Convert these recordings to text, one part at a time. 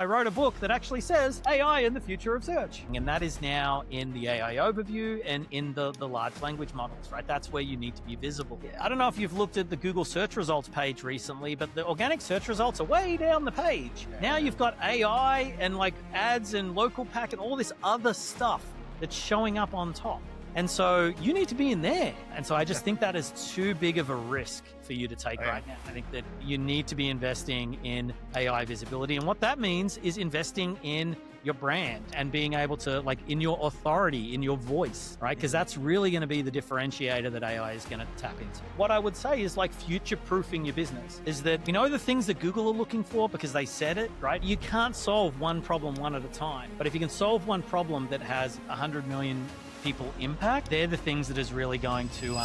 I wrote a book that actually says AI and the future of search. And that is now in the AI overview and in the large language models, right? That's where you need to be visible. I don't know if you've looked at the Google search results page recently, but the organic search results are way down the page. Now you've got AI and like ads and local pack and all this other stuff that's showing up on top. And so you need to be in there. And so I just think that is too big of a risk for you to take right now. I think that you need to be investing in AI visibility. And what that means is investing in your brand and being able to, like, in your authority, in your voice, right? Because that's really going to be the differentiator that AI is going to tap into. What I would say is like future-proofing your business is that, you know, the things that Google are looking for because they said it, right? You can't solve one problem one at a time. But if you can solve one problem that has 100 million people impact, they're the things that is really going to...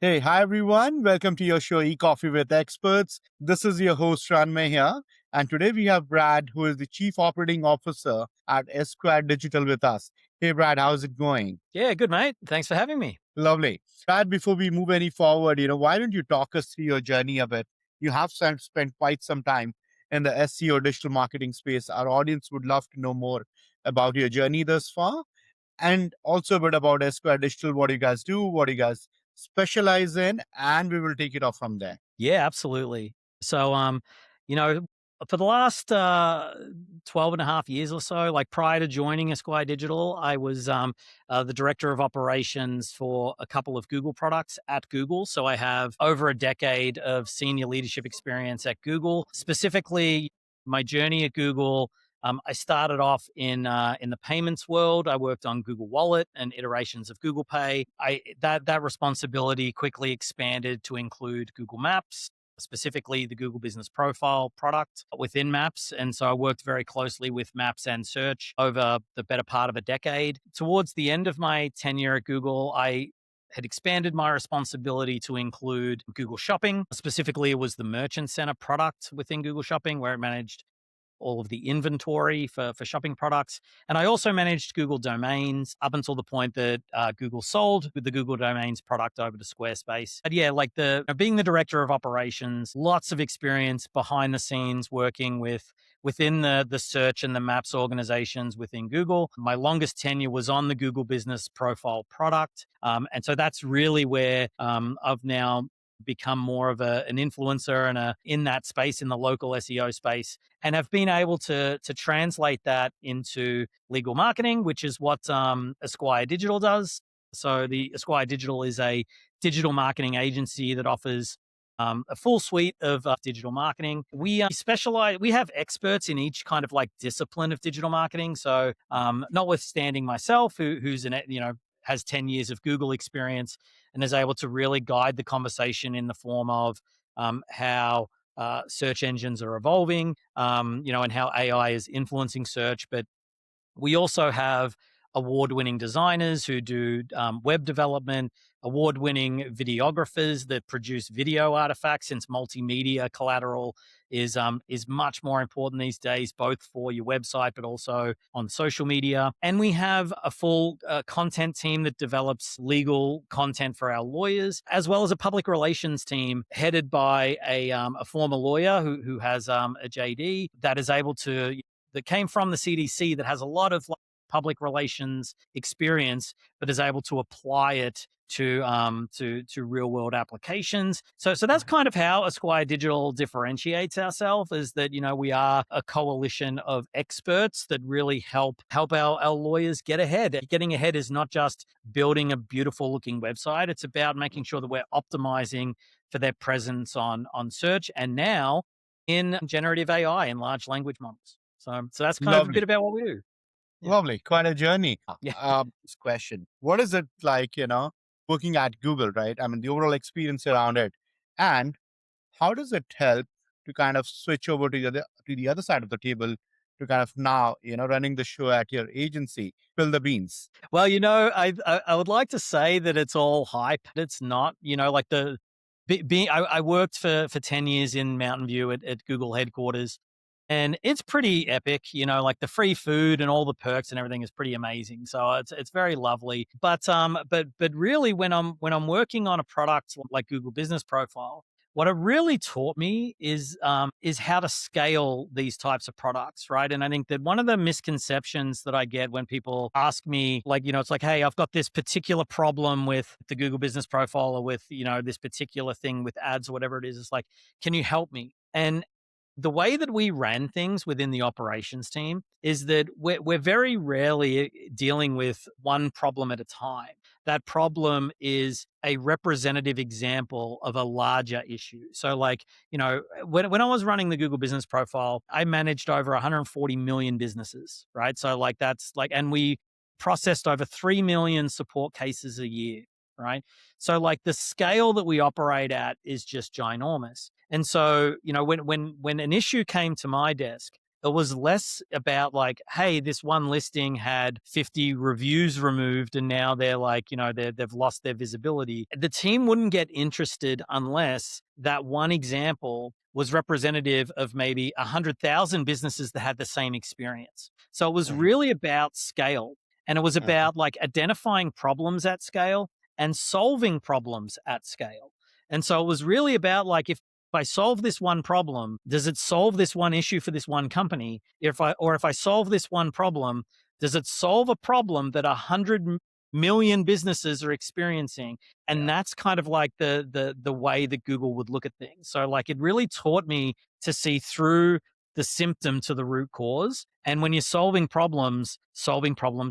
Hey, hi everyone. Welcome to your show, E-Coffee with Experts. This is your host, Ranmay here. And today we have Brad, who is the Chief Operating Officer at Esquire Digital with us. Hey, Brad, how's it going? Yeah, good, mate. Thanks for having me. Lovely. Brad, before we move any forward, why don't you talk us through your journey a bit? You have spent quite some time in the SEO digital marketing space. Our audience would love to know more about your journey thus far. And also a bit about Esquire Digital, what you guys do, what you guys specialize in, and we will take it off from there. Yeah, absolutely. So, for the last 12 and a half years or so, like prior to joining Esquire Digital, I was the director of operations for a couple of Google products at Google. So I have over a decade of senior leadership experience at Google. Specifically, my journey at Google, I started off in the payments world. I worked on Google Wallet and iterations of Google Pay. That responsibility quickly expanded to include Google Maps, specifically the Google Business Profile product within Maps. And so I worked very closely with Maps and Search over the better part of a decade. Towards the end of my tenure at Google, I had expanded my responsibility to include Google Shopping. Specifically, it was the Merchant Center product within Google Shopping, where it managed all of the inventory for shopping products. And I also managed Google Domains up until the point that Google sold the Google Domains product over to Squarespace. But yeah, like being the director of operations, lots of experience behind the scenes working within the search and the maps organizations within Google. My longest tenure was on the Google Business Profile product. And so that's really where I've now become more of an influencer and in that space, in the local SEO space, and have been able to translate that into legal marketing, which is what Esquire Digital does. So the Esquire Digital is a digital marketing agency that offers a full suite of digital marketing. We specialize, we have experts in each kind of like discipline of digital marketing. So notwithstanding myself, who's has 10 years of Google experience and is able to really guide the conversation in the form of how search engines are evolving, and how AI is influencing search. But we also have award-winning designers who do web development, award-winning videographers that produce video artifacts, since multimedia collateral is much more important these days, both for your website but also on social media. And we have a full content team that develops legal content for our lawyers, as well as a public relations team headed by a former lawyer who has a JD that came from the CDC, that has a lot of public relations experience, but is able to apply it to real world applications. So that's kind of how Esquire Digital differentiates ourselves, is that, we are a coalition of experts that really help our lawyers get ahead. Getting ahead is not just building a beautiful looking website. It's about making sure that we're optimizing for their presence on search, and now in generative AI and large language models. So that's kind of a bit about what we do. Yeah. Lovely. Quite a journey. Yeah. This question, what is it like, working at Google, right? I mean, the overall experience around it, and how does it help to kind of switch over to the other side of the table to kind of now, running the show at your agency? Spill the beans. Well, I would like to say that it's all hype. It's not, like I worked for 10 years in Mountain View at Google headquarters. And it's pretty epic, like the free food and all the perks and everything is pretty amazing. So it's very lovely. But really, when I'm working on a product like Google Business Profile, What it really taught me is how to scale these types of products, right? And I think that one of the misconceptions that I get when people ask me, like, it's like, hey, I've got this particular problem with the Google Business Profile or with, this particular thing with ads or whatever it is. It's like, can you help me? And the way that we ran things within the operations team is that we're very rarely dealing with one problem at a time. That problem is a representative example of a larger issue. So, like, when I was running the Google Business Profile, I managed over 140 million businesses, right? So, like, that's like, and we processed over 3 million support cases a year, right? So, like, the scale that we operate at is just ginormous. And so, when an issue came to my desk, it was less about like, hey, this one listing had 50 reviews removed and now they're like, they've lost their visibility. The team wouldn't get interested unless that one example was representative of maybe 100,000 businesses that had the same experience. So it was Mhm, really about scale, and it was mhm, about like identifying problems at scale and solving problems at scale. And so it was really about like, if I solve this one problem, does it solve this one issue for this one company? If I solve this one problem, does it solve a problem that 100 million businesses are experiencing? And yeah, that's kind of like the way that Google would look at things. So like it really taught me to see through the symptom to the root cause. And when you're solving problems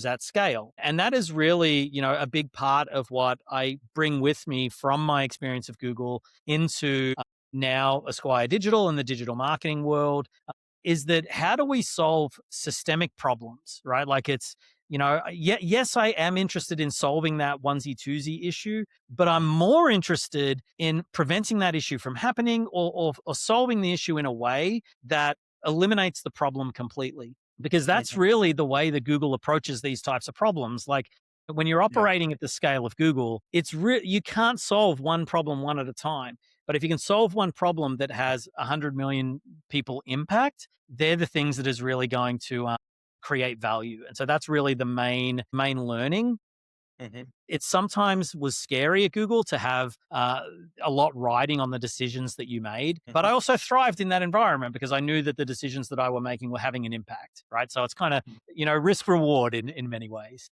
at scale. And that is really, a big part of what I bring with me from my experience of Google into now Esquire Digital and the digital marketing world, is that how do we solve systemic problems, right? Like it's, yes, I am interested in solving that onesie twosie issue, but I'm more interested in preventing that issue from happening, or solving the issue in a way that eliminates the problem completely. Because that's mhm, really the way that Google approaches these types of problems. Like when you're yeah, operating at the scale of Google, you can't solve one problem one at a time. But if you can solve one problem that has 100 million people impact, they're the things that is really going to create value. And so that's really the main learning. mhm, It sometimes was scary at Google to have a lot riding on the decisions that you made, but mhm. I also thrived in that environment because I knew that the decisions that I were making were having an impact, right? So it's kind of, risk reward in many ways.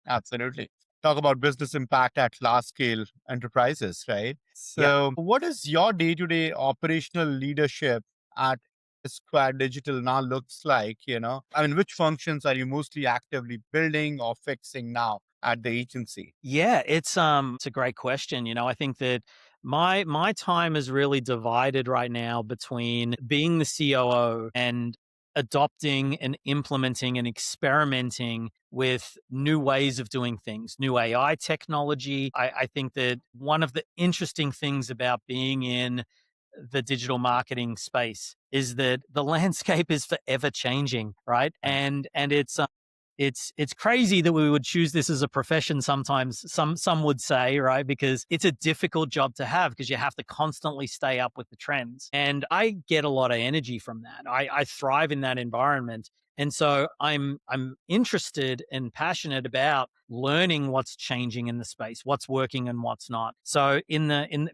Absolutely. Talk about business impact at large scale enterprises, right? Yep. So, what is your day to day operational leadership at Esquire Digital now looks like? I mean, which functions are you mostly actively building or fixing now at the agency? Yeah, it's a great question. I think that my time is really divided right now between being the COO and adopting and implementing and experimenting with new ways of doing things, new AI technology. I think that one of the interesting things about being in the digital marketing space is that the landscape is forever changing, right? Right. And it's crazy that we would choose this as a profession sometimes, some would say, right? Because it's a difficult job to have because you have to constantly stay up with the trends. And I get a lot of energy from that. I thrive in that environment. And so I'm interested and passionate about learning what's changing in the space, what's working and what's not. So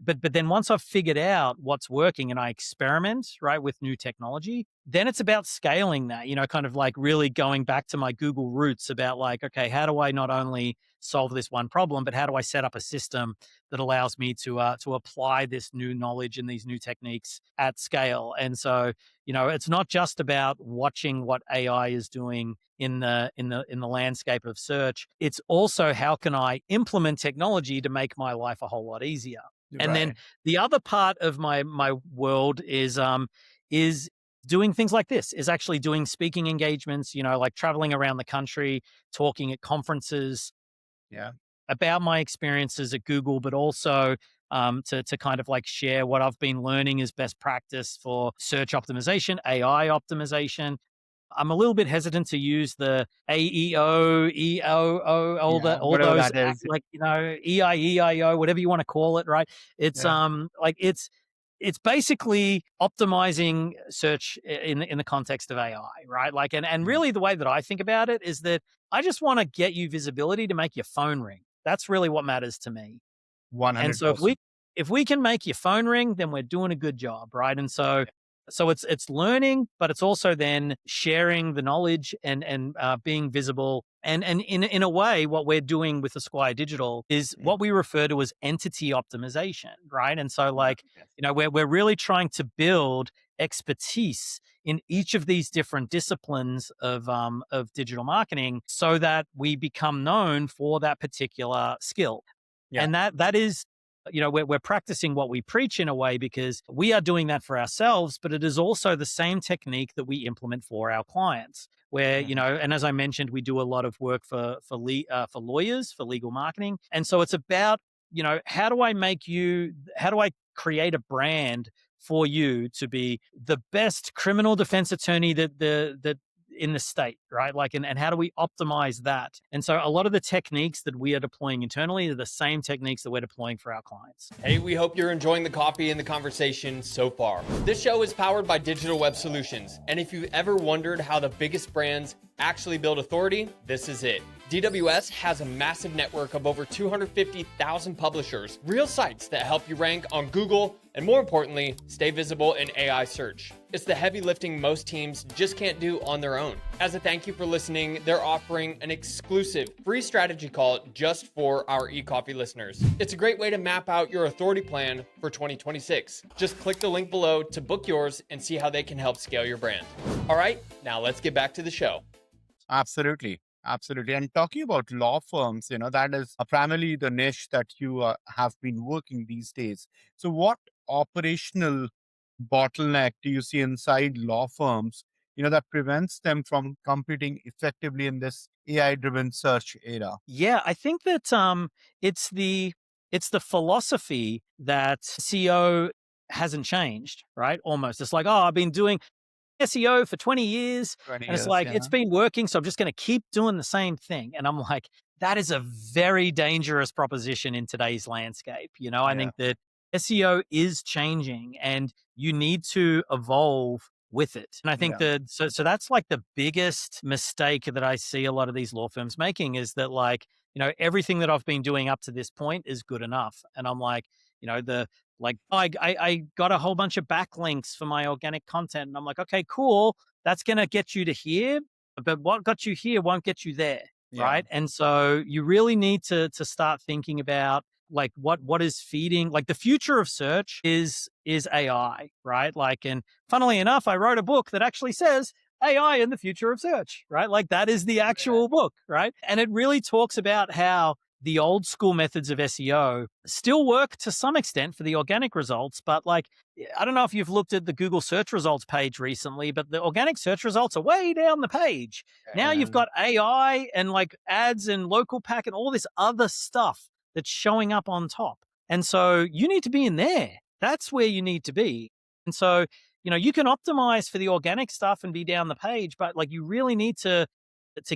but then once I've figured out what's working and I experiment, right, with new technology, then it's about scaling that, kind of like really going back to my Google roots about like, okay, how do I not only solve this one problem, but how do I set up a system that allows me to apply this new knowledge and these new techniques at scale? And so, it's not just about watching what AI is doing in the landscape of search. It's also how can I implement technology to make my life a whole lot easier. And then Right. the other part of my world is doing things like this, is actually doing speaking engagements, like traveling around the country, talking at conferences Yeah. about my experiences at Google, but also to kind of like share what I've been learning as best practice for search optimization, AI optimization. I'm a little bit hesitant to use the AEO, EOO, Yeah. all Whatever those that is. like, EIEIO, whatever you want to call it, right? It's Yeah. like it's basically optimizing search in the context of AI, right? Like and Mhm. really the way that I think about it is that I just want to get you visibility to make your phone ring. That's really what matters to me. And so if we 100%. if we can make your phone ring, then we're doing a good job, right? And so it's learning, but it's also then sharing the knowledge and being visible. And in a way, what we're doing with Esquire Digital is Mm. what we refer to as entity optimization, right? And so, Yeah. like, Yes. we're really trying to build expertise in each of these different disciplines of digital marketing, so that we become known for that particular skill. Yeah. And that is, we're practicing what we preach in a way, because we are doing that for ourselves, but it is also the same technique that we implement for our clients, where, Mhm. and as I mentioned, we do a lot of work for lawyers, for legal marketing. And so it's about, how do I create a brand for you to be the best criminal defense attorney that in the state, right? Like, and how do we optimize that? And so a lot of the techniques that we are deploying internally are the same techniques that we're deploying for our clients. Hey, we hope you're enjoying the coffee and the conversation so far. This show is powered by Digital Web Solutions, and if you've ever wondered how the biggest brands actually build authority, this is it. DWS has a massive network of over 250,000 publishers, real sites that help you rank on Google, and more importantly, stay visible in AI search. It's the heavy lifting most teams just can't do on their own. As a thank you for listening, they're offering an exclusive free strategy call just for our eCoffee listeners. It's a great way to map out your authority plan for 2026. Just click the link below to book yours and see how they can help scale your brand. All right, now let's get back to the show. Absolutely. Absolutely. And talking about law firms, that is primarily the niche that you have been working these days. So, what operational bottleneck do you see inside law firms, that prevents them from competing effectively in this AI driven search era? Yeah, I think that it's the it's the philosophy that SEO hasn't changed, right? Almost. It's like, oh, I've been doing SEO for 20 years, 20 and it's years. like, Yeah. it's been working, so I'm just going to keep doing the same thing. And I'm like, that is a very dangerous proposition in today's landscape. I Yeah. think that SEO is changing, and you need to evolve with it. And I think Yeah. that so that's like the biggest mistake that I see a lot of these law firms making, is that, like, everything that I've been doing up to this point is good enough. And I'm like, the like, I got a whole bunch of backlinks for my organic content. And I'm like, okay, cool. That's going to get you to here. But what got you here won't get you there. Yeah. Right. And so you really need to start thinking about, like, what is feeding, like, the future of search is AI, right? Like, and funnily enough, I wrote a book that actually says AI in the future of search, right? Like, that is the Yeah. actual book, right? And it really talks about how the old school methods of SEO still work to some extent for the organic results. But, like, I don't know if you've looked at the Google search results page recently, but the organic search results are way down the page. Now you've And got AI and, like, ads and local pack and all this other stuff that's showing up on top. And so you need to be in there. That's where you need to be. And so, you can optimize for the organic stuff and be down the page, but, like, you really need to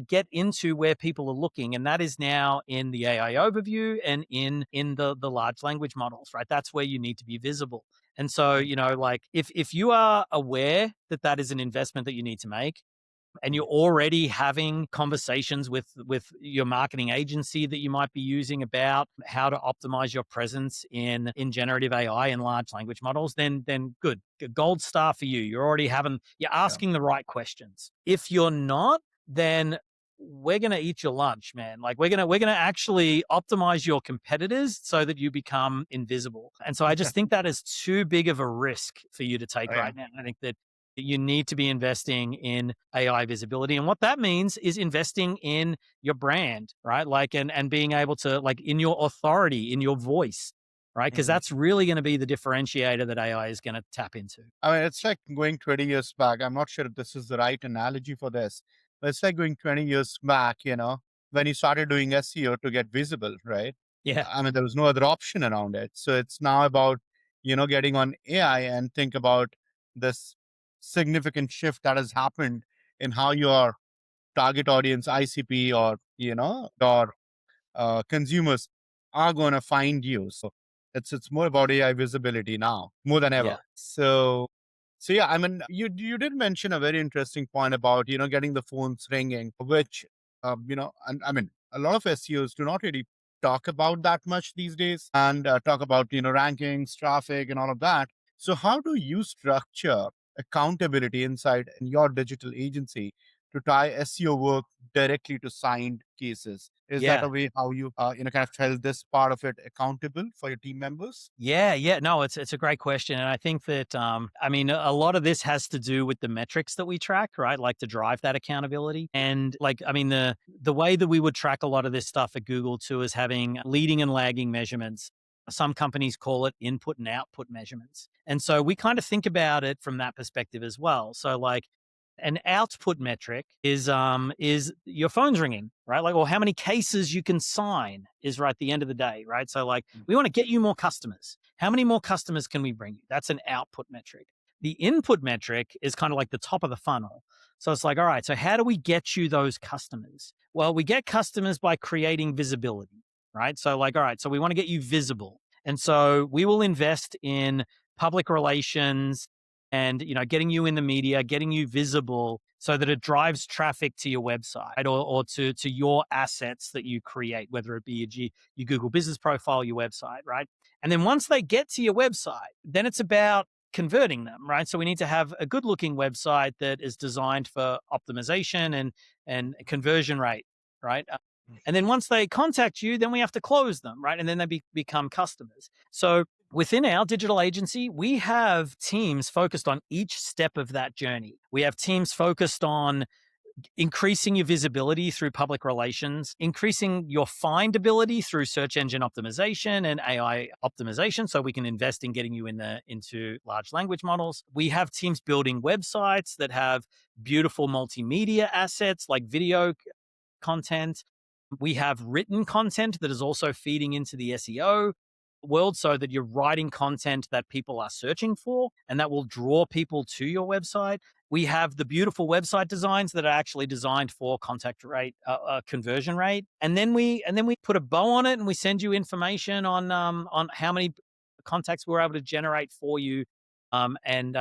get into where people are looking, and that is now in the AI overview and in the large language models, right? That's where you need to be visible. And so, like, if you are aware that that is an investment that you need to make, and you're already having conversations with your marketing agency that you might be using about how to optimize your presence in generative AI and large language models, then good. Gold star for you. You're yeah. asking the right questions. If you're not, then we're going to eat your lunch, man. Like, we're going to actually optimize your competitors so that you become invisible. And so I just think that is too big of a risk for you to take Oh, yeah. right now. I think that you need to be investing in AI visibility. And what that means is investing in your brand, right? Like, and being able to, like, in your authority, in your voice, right? Because Mhm. that's really going to be the differentiator that AI is going to tap into. I mean, it's like going 20 years back. I'm not sure if this is the right analogy for this, but it's like going 20 years back, when you started doing SEO to get visible, right? Yeah. I mean, there was no other option around it. So it's now about, getting on AI and think about this significant shift that has happened in how your target audience, ICP, or, your consumers are going to find you. So it's more about AI visibility now more than ever. Yeah. So yeah, I mean, you did mention a very interesting point about getting the phones ringing, which and I mean a lot of SEOs do not really talk about that much these days and talk about, rankings, traffic, and all of that. So how do you structure accountability inside in your digital agency to tie SEO work directly to signed cases? Is that Yeah. a way how you, kind of held this part of it accountable for your team members? Yeah. No, it's a great question, and I think that I mean a lot of this has to do with the metrics that we track, right? Like to drive that accountability, and like I mean the way that we would track a lot of this stuff at Google too is having leading and lagging measurements. Some companies call it input and output measurements, and so we kind of think about it from that perspective as well. So like an output metric is your phone's ringing, right? Like, or how many cases you can sign is right at the end of the day, right? So like we want to get you more customers. How many more customers can we bring you? That's an output metric. The input metric is kind of like the top of the funnel. So it's like, all right, so how do we get you those customers? Well, we get customers by creating visibility, right? So like, all right, so we want to get you visible. And so we will invest in public relations, and getting you in the media, getting you visible so that it drives traffic to your website, or to your assets that you create, whether it be your Google business profile, your website, right? And then once they get to your website, then it's about converting them, right? So we need to have a good looking website that is designed for optimization and conversion rate, right? And then once they contact you, then we have to close them, right? And then they become customers. So within our digital agency, we have teams focused on each step of that journey. We have teams focused on increasing your visibility through public relations, increasing your findability through search engine optimization and AI optimization, so we can invest in getting you into large language models. We have teams building websites that have beautiful multimedia assets like video content. We have written content that is also feeding into the SEO world, so that you're writing content that people are searching for and that will draw people to your website. We have the beautiful website designs that are actually designed for contact rate, conversion rate, and then we put a bow on it and we send you information on how many contacts we're able to generate for you, and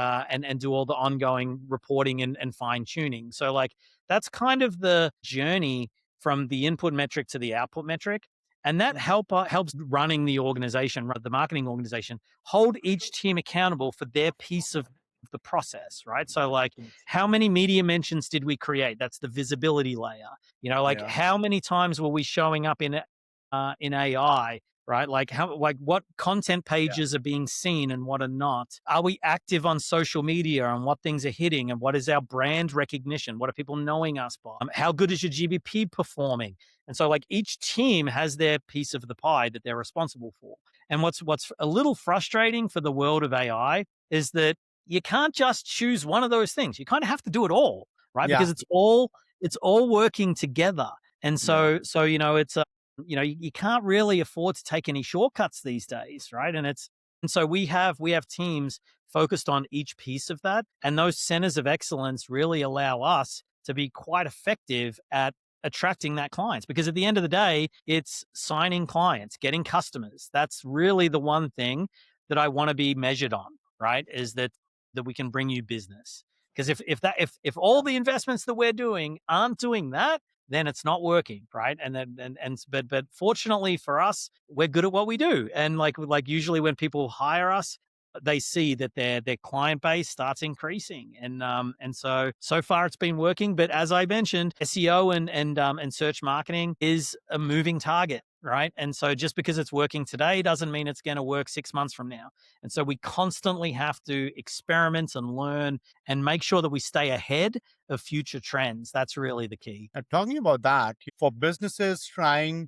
do all the ongoing reporting and fine tuning. So like that's kind of the journey from the input metric to the output metric. And that helps running the organization, the marketing organization, hold each team accountable for their piece of the process, right? So like how many media mentions did we create? That's the visibility layer. Like Yeah. how many times were we showing up in AI, right? Like what content pages are being seen and what are not? Are we active on social media, and what things are hitting, and what is our brand recognition? What are people knowing us by? How good is your GBP performing? And so like each team has their piece of the pie that they're responsible for. And what's a little frustrating for the world of AI is that you can't just choose one of those things. You kind of have to do it all, right? Yeah. Because it's all working together. And Yeah. so it's you can't really afford to take any shortcuts these days, right? And so we have teams focused on each piece of that, and those centers of excellence really allow us to be quite effective at attracting that clients, because at the end of the day, it's signing clients, getting customers. That's really the one thing that I want to be measured on, right? Is that we can bring you business. Because if all the investments that we're doing aren't doing that, then it's not working, right? But fortunately for us, we're good at what we do. And like usually when people hire us, they see that their client base starts increasing, and so far it's been working. But as I mentioned, SEO and search marketing is a moving target, right? And so just because it's working today doesn't mean it's going to work 6 months from now. And so we constantly have to experiment and learn and make sure that we stay ahead of future trends. That's really the key. Talking about that, for businesses trying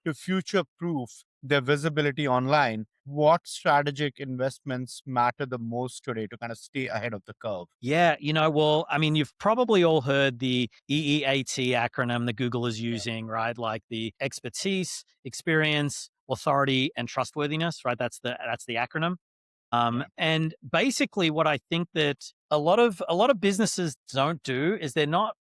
to future proof their visibility online, what strategic investments matter the most today to kind of stay ahead of the curve? Yeah, well, I mean, you've probably all heard the EEAT acronym that Google is Yeah. using, right? Like the expertise, experience, authority, and trustworthiness, right? That's the acronym. Yeah. And basically, what I think that a lot of businesses don't do is they're not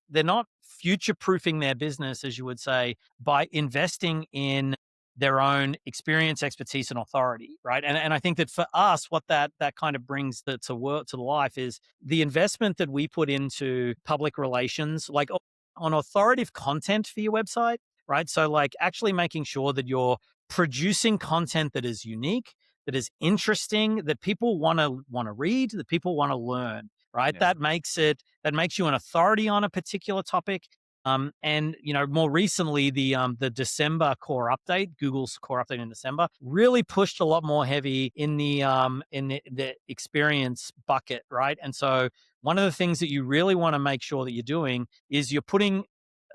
future proofing their business, as you would say, by investing in their own experience, expertise, and authority, right? And I think that for us, what that kind of brings to life is the investment that we put into public relations, like on authoritative content for your website. right? So like actually making sure that you're producing content that is unique, that is interesting, that people want to read, that people want to learn, right? Yeah. That makes you an authority on a particular topic. And more recently, the December core update, Google's core update in December, really pushed a lot more heavy in the experience bucket, right? And so one of the things that you really want to make sure that you're doing is you're putting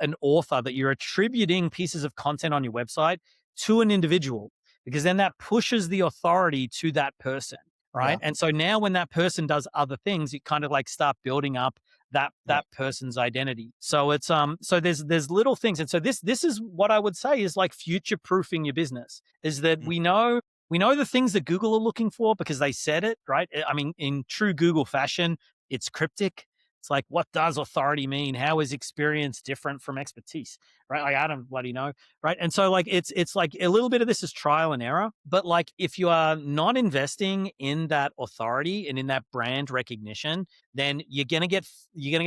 an author, that you're attributing pieces of content on your website to an individual, because then that pushes the authority to that person, right? Yeah. And so now when that person does other things, you kind of like start building up that person's identity. So it's so there's little things. And so this is what I would say is like future proofing your business, is that we know the things that Google are looking for because they said it, right? I mean, in true Google fashion, it's cryptic. It's like, what does authority mean? How is experience different from expertise? Right? Like, I don't bloody know. Right. And so like it's like a little bit of this is trial and error. But like if you are not investing in that authority and in that brand recognition, then you're gonna get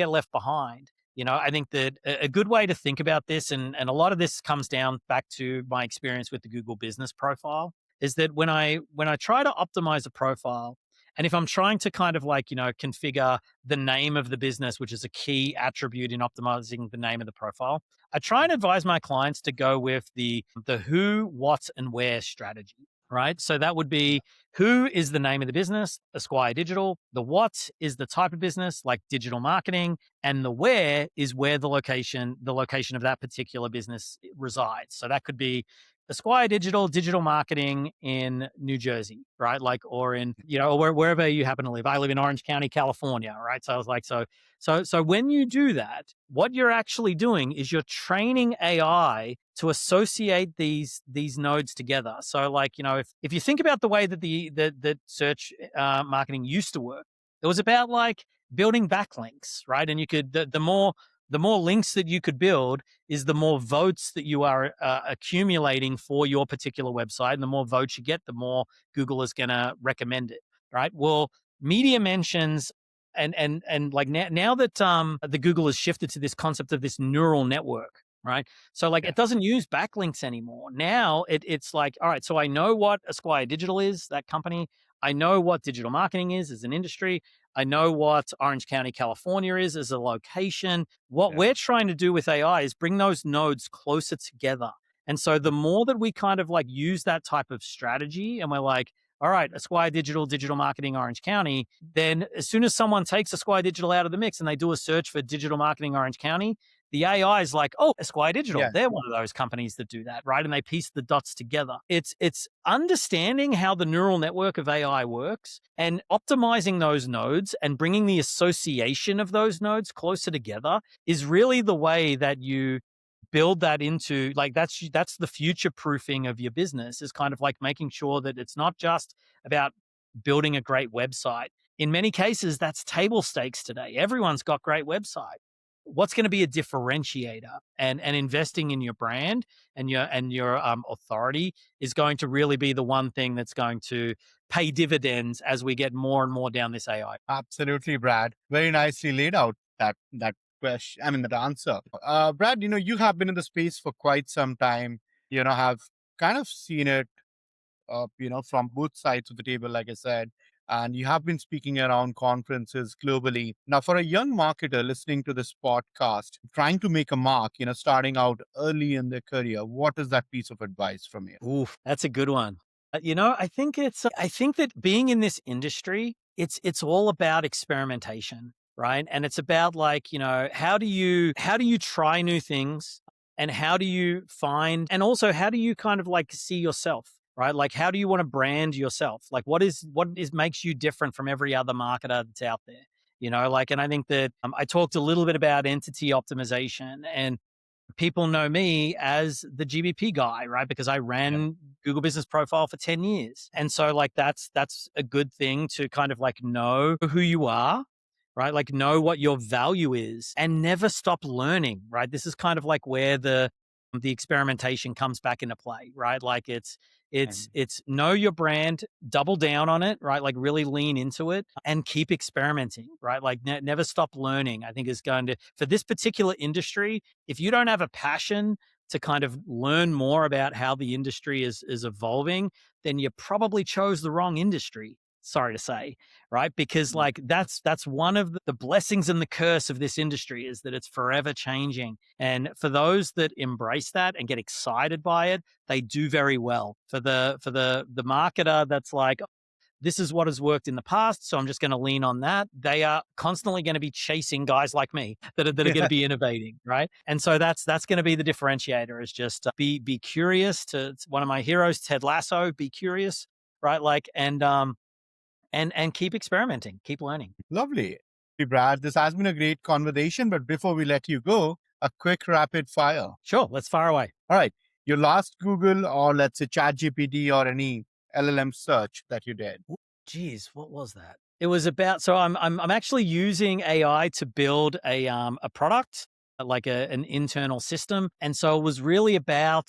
left behind. I think that a good way to think about this, and a lot of this comes down back to my experience with the Google business profile, is that when I try to optimize a profile, and if I'm trying to kind of like, configure the name of the business, which is a key attribute in optimizing the name of the profile, I try and advise my clients to go with the who, what, and where strategy, right? So that would be, who is the name of the business, Esquire Digital. The what is the type of business, like digital marketing, and the where is where the location of that particular business resides. So that could be Esquire digital marketing in New Jersey, right? Like, or in, or wherever you happen to live. I live in Orange County, California, right? So I was like, so when you do that, what you're actually doing is you're training AI to associate these nodes together. So like, if you think about the way that the search marketing used to work, it was about like building backlinks, right? And you could, the more links that you could build is the more votes that you are accumulating for your particular website. And the more votes you get, the more Google is going to recommend it, right? Well, media mentions and like now that the Google has shifted to this concept of this neural network, right? So like it doesn't use backlinks anymore. Now it's like, all right, so I know what Esquire Digital is, that company. I know what digital marketing is as an industry. I know what Orange County, California is as a location. What we're trying to do with AI is bring those nodes closer together. And so the more that we kind of like use that type of strategy, and we're like, all right, Esquire digital marketing, Orange County, then as soon as someone takes Esquire Digital out of the mix and they do a search for digital marketing, Orange County, the AI is like, oh, Esquire Digital, they're one of those companies that do that, right? And they piece the dots together. It's understanding how the neural network of AI works and optimizing those nodes and bringing the association of those nodes closer together is really the way that you build that into, like, that's the future proofing of your business, is kind of like making sure that it's not just about building a great website. In many cases, that's table stakes today. Everyone's got great websites. What's going to be a differentiator, and investing in your brand and your authority is going to really be the one thing that's going to pay dividends as we get more and more down this AI. Absolutely, Brad. Very nicely laid out that question. I mean, that answer. Brad, you have been in the space for quite some time. Have kind of seen it, from both sides of the table, like I said. And you have been speaking around conferences globally. Now, for a young marketer listening to this podcast, trying to make a mark, starting out early in their career, what is that piece of advice from you? Oof, that's a good one. I think that being in this industry, it's all about experimentation, right? And it's about like, how do you try new things, and how do you find, and also how do you kind of like see yourself, right? Like, how do you want to brand yourself? Like, what makes you different from every other marketer that's out there? And I think that I talked a little bit about entity optimization, and people know me as the GBP guy, right? Because I ran Google Business Profile for 10 years. And so like that's a good thing to kind of like know who you are, right? Like know what your value is and never stop learning, right? This is kind of like where the experimentation comes back into play, right? Like it's know your brand, double down on it, right? Like really lean into it and keep experimenting, right? Like never stop learning. I think is going to, for this particular industry, if you don't have a passion to kind of learn more about how the industry is evolving, then you probably chose the wrong industry. Sorry to say, right? Because like that's one of the blessings and the curse of this industry is that it's forever changing. And for those that embrace that and get excited by it, they do very well. For the marketer that's like, this is what has worked in the past, so I'm just going to lean on that. They are constantly going to be chasing guys like me that are going to be innovating, right? And so that's going to be the differentiator. Is just be curious. To one of my heroes, Ted Lasso, be curious, right? Like and keep experimenting, keep learning. Lovely. Hey, Brad, this has been a great conversation, but before we let you go, a quick rapid fire. Sure, let's fire away. All right. Your last Google or let's say ChatGPT or any LLM search that you did. Geez, what was that? It was about, so I'm actually using AI to build a product, like an internal system. And so it was really about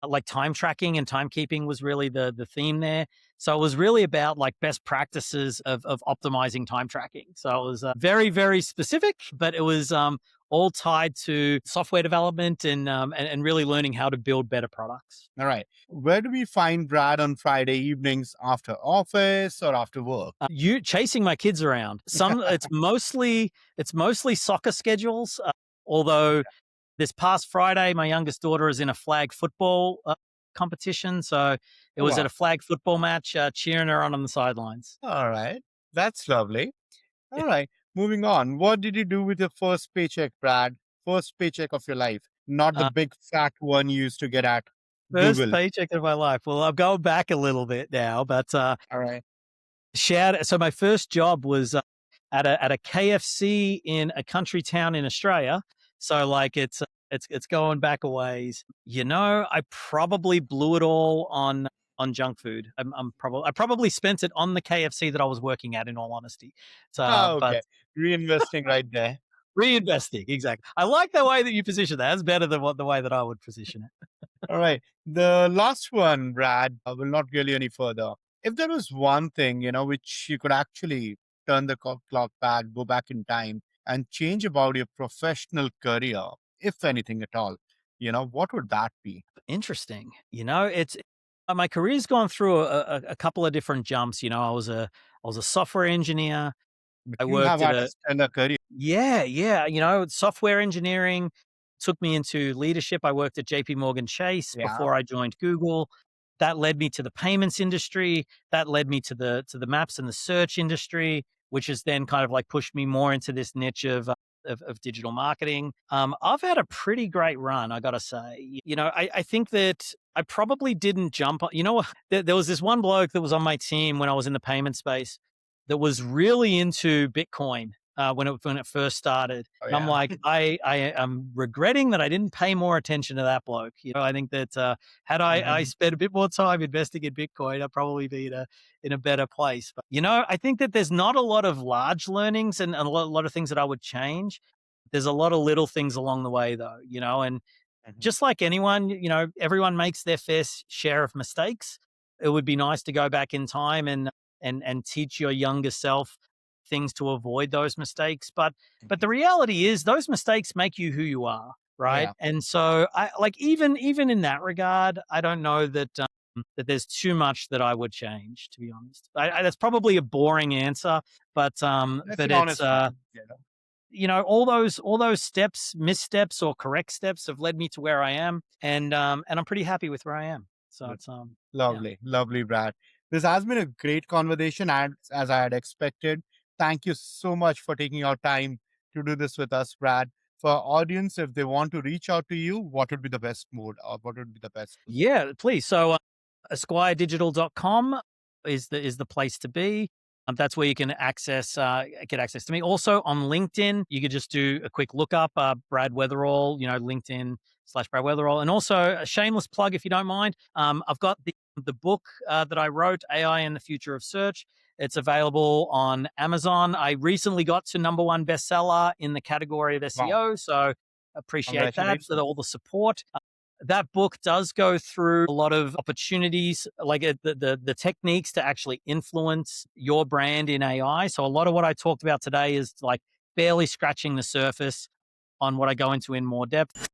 like time tracking and timekeeping was really the theme there. So it was really about like best practices of optimizing time tracking. So it was very, very specific, but it was all tied to software development and really learning how to build better products. All right. Where do we find Brad on Friday evenings after office or after work? You chasing my kids around. It's mostly soccer schedules. Although this past Friday, my youngest daughter is in a flag football competition, so it was at a flag football match, cheering her on the sidelines. All right. That's lovely. All right. Moving on. What did you do with your first paycheck, Brad? First paycheck of your life, not the big fat one you used to get at First Google. paycheck of my life. Well, I'm going back a little bit now, but All right. so my first job was at a KFC in a country town in Australia. So like it's going back a ways. You know, I probably blew it all on junk food. I probably spent it on the KFC that I was working at, in all honesty. So, Okay. but Reinvesting right there. reinvesting, exactly. I like the way that you position that. That's better than the way that I would position it. All right. The last one, Brad, I will not go any further. If there was one thing, which you could actually turn the clock back, go back in time and change about your professional career, if anything at all, what would that be? Interesting. It's my career's gone through a couple of different jumps. I was a software engineer. But I you have worked at had a stellar career. yeah. Software engineering took me into leadership. I worked at JP Morgan Chase Yeah. before I joined Google. That led me to the payments industry. That led me to the maps and the search industry, which has then kind of like pushed me more into this niche of digital marketing. I've had a pretty great run, I gotta say. I think that I probably didn't jump on. There was this one bloke that was on my team when I was in the payment space that was really into Bitcoin when it first started. Oh, And I'm yeah. like, I am regretting that I didn't pay more attention to that bloke. I think that had I spent a bit more time investing in Bitcoin, I'd probably be in a better place. But I think that there's not a lot of large learnings and a lot of things that I would change. There's a lot of little things along the way, though. And just like anyone, everyone makes their fair share of mistakes. It would be nice to go back in time and teach your younger self things to avoid those mistakes. But the reality is those mistakes make you who you are, right? Yeah. And so I like even in that regard, I don't know that that there's too much that I would change, to be honest. That's probably a boring answer, but That's an it's honest one. all those steps, missteps or correct steps have led me to where I am, and I'm pretty happy with where I am. So it's Lovely, lovely, Brad. This has been a great conversation, and as I had expected. Thank you so much for taking your time to do this with us, Brad. For our audience, if they want to reach out to you, what would be the best mode or what would be the best? Yeah, please. So esquiredigital.com is the place to be. That's where you can get access to me. Also on LinkedIn, you could just do a quick look up, Brad Wetherall, LinkedIn/Brad Wetherall. And also a shameless plug, if you don't mind. I've got the book that I wrote, AI and the Future of Search. It's available on Amazon. I recently got to #1 bestseller in the category of SEO. Wow. So appreciate that Congratulations. for all the support. That book does go through a lot of opportunities, like the techniques to actually influence your brand in AI. So a lot of what I talked about today is like barely scratching the surface on what I go into in more depth.